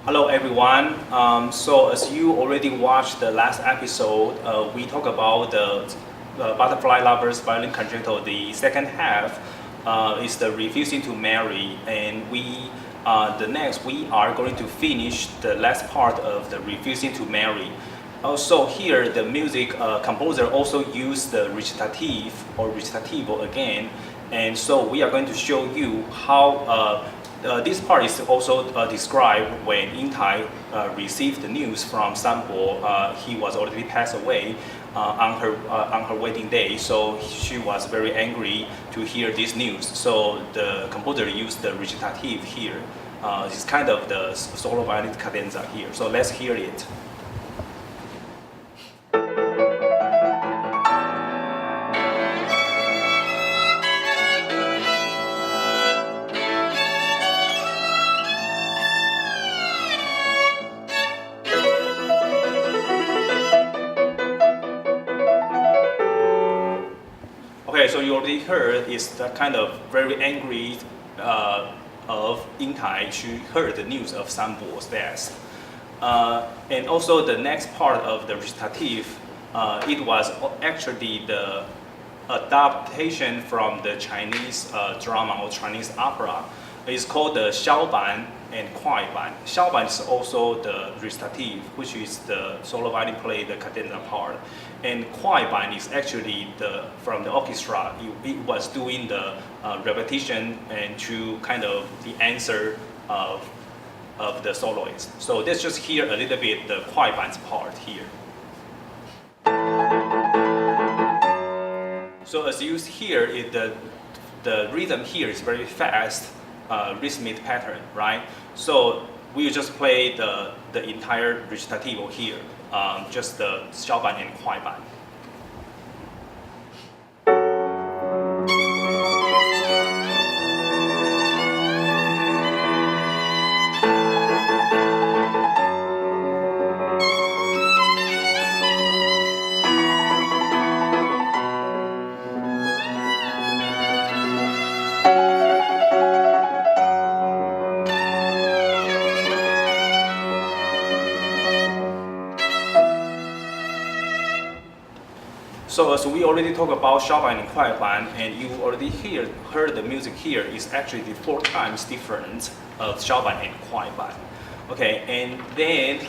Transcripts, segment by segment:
Hello everyone. So as you already watched the last episode, we talked about the Butterfly Lovers Violin Concerto. The second half is the Refusing to Marry, and the next we are going to finish the last part of the Refusing to Marry. Also here, the music composer also used the recitative or recitativo again, and so we are going to show you how this part is also described when Yin Tai received the news from Sanbo. He was already passed away on her wedding day, so she was very angry to hear this news. So the composer used the recitative here. It's kind of the solo violin cadenza here. So let's hear it. Okay, so you already heard is the kind of very angry of Yin Tai. She heard the news of Sanbo's death. And also the next part of the recitative, it was actually the adaptation from the Chinese drama or Chinese opera. It's called the Xiaoban and Kuaiban. Xiaoban is also the recitative, which is the solo violin play, the cadenza part. And Kuaiban is actually from the orchestra. It was doing the repetition and to kind of the answer of the soloist. So let's just hear a little bit the Kuaiban's part here. So as you hear, the rhythm here is very fast, rhythmic pattern, right? So we just play the entire recitativo here, just the Xiaoban and Kuaiban. So as we already talked about Xiaoban and Kuaiban, and you already heard the music here is actually the 4 times different of Xiaoban and Kuaiban. Okay, and then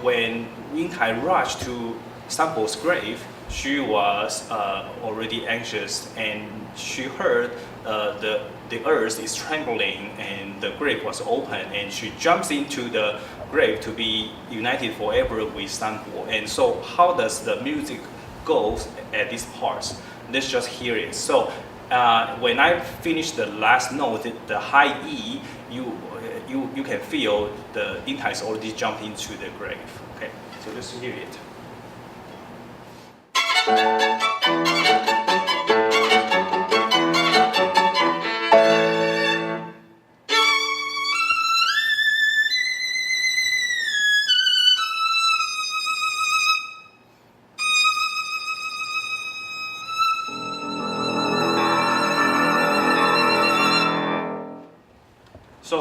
when Yin Tai rushed to Sanbo's grave, she was already anxious, and she heard the earth is trembling and the grave was open, and she jumps into the grave to be united forever with Sanbo. And so how does the music goes at these parts? Let's just hear it. So when I finish the last note, the high E, you can feel the Yin Tai is already jumped into the grave. Okay, so let's hear it.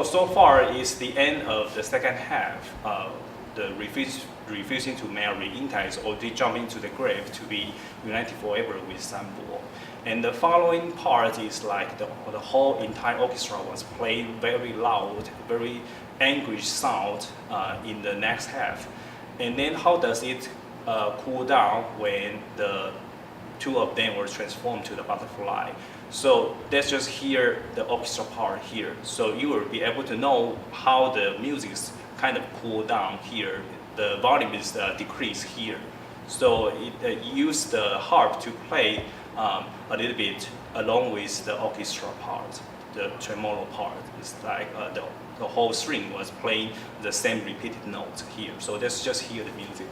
So far is the end of the second half. The refusing to marry. Yin Tai is already jumping to the grave to be united forever with Sanbo. And the following part is like the whole entire orchestra was playing very loud, very angry sound in the next half. And then how does it cool down when the 2 of them were transformed to the butterfly? So let's just hear the orchestra part here. So you will be able to know how the music is kind of cool down here. The volume is decreased here. So it used the harp to play a little bit along with the orchestra part, the tremolo part. It's like the whole string was playing the same repeated notes here. So let's just hear the music.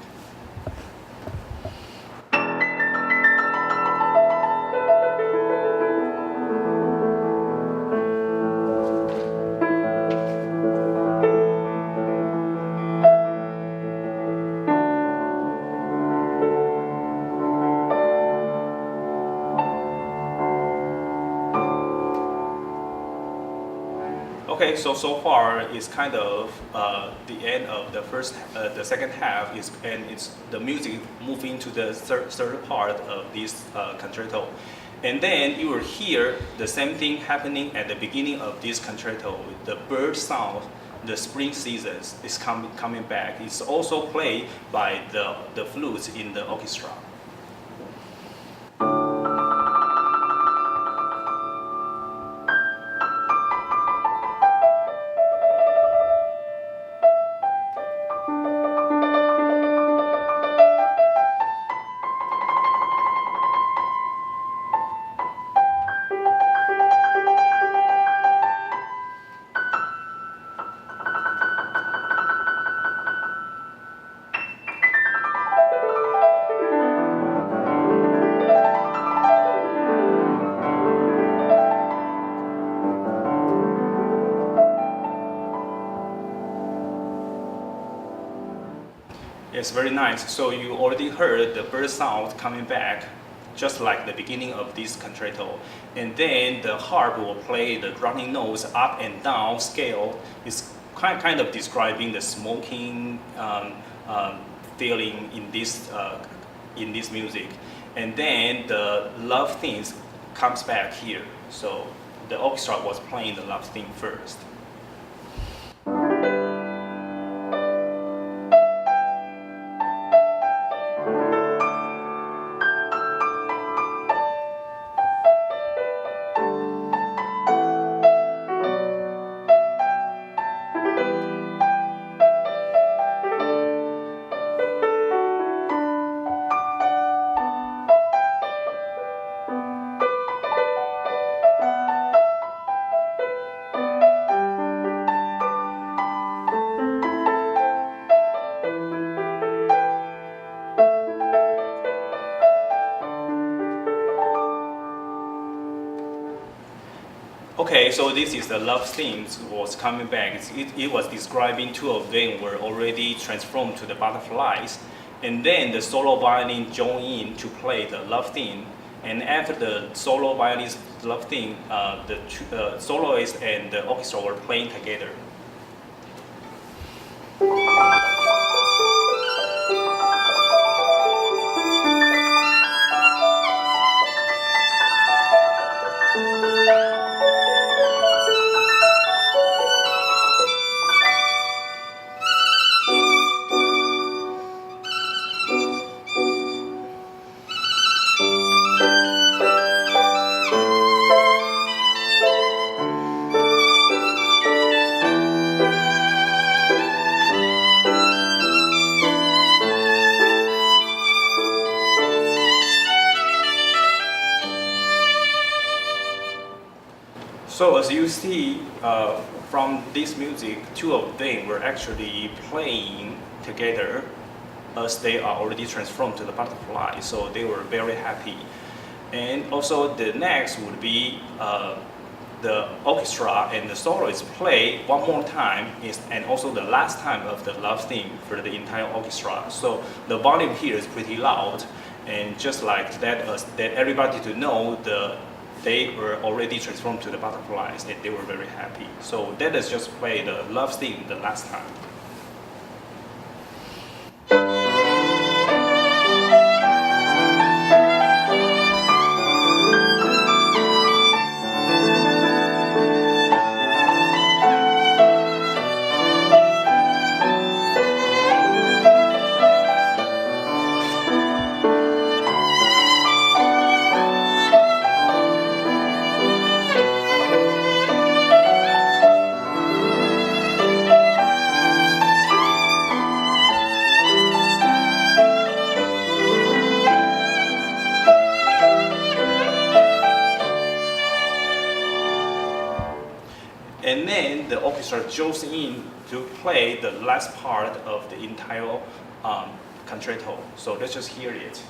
Okay, Okay, so far it's kind of the end of the second half is, and it's the music moving to the third part of this concerto, and then you will hear the same thing happening at the beginning of this concerto. The bird sound, the spring seasons is coming back. It's also played by the flutes in the orchestra. Yes, very nice. So you already heard the bird sound coming back, just like the beginning of this concerto. And then the harp will play the running notes up and down scale. It's kind of describing the smoking feeling in this music. And then the love themes comes back here. So the orchestra was playing the love theme first. Okay, so this is the love theme was coming back. It was describing two of them were already transformed to the butterflies, and then the solo violin joined in to play the love theme. And after the solo violin's love theme, the soloist and the orchestra were playing together. So as you see from this music, two of them were actually playing together as they are already transformed to the butterfly. So they were very happy. And also the next would be the orchestra and the soloist play one more time, and also the last time of the love theme for the entire orchestra. So the volume here is pretty loud, and just like that, that everybody to know they were already transformed to the butterflies, and they were very happy. So let us just play the love theme the last time. And then the orchestra joins in to play the last part of the entire concerto. So let's just hear it.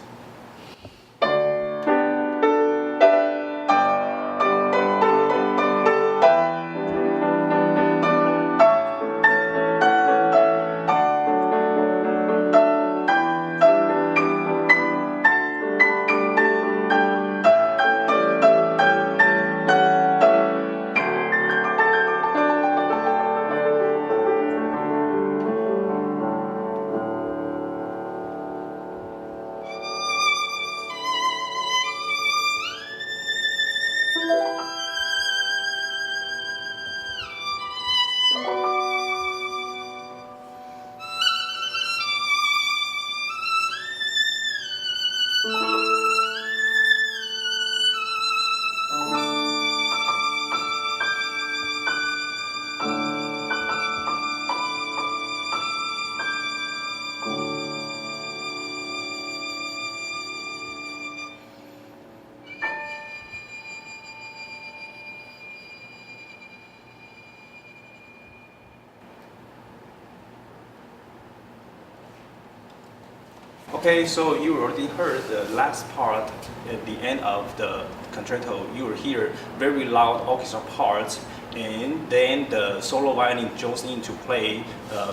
Okay, so you already heard the last part at the end of the concerto. You will hear very loud orchestra parts, and then the solo violin joins in to play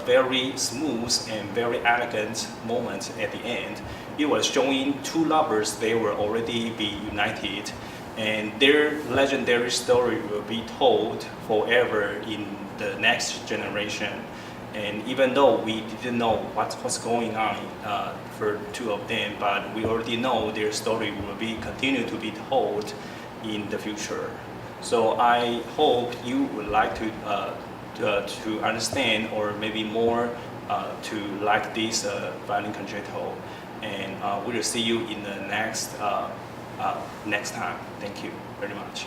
very smooth and very elegant moments at the end. It was showing two lovers, they will already be united, and their legendary story will be told forever in the next generation. And even though we didn't know what's going on for two of them, but we already know their story will be continue to be told in the future. So I hope you would like to understand, or maybe more to like this violin concerto. And we will see you in the next time. Thank you very much.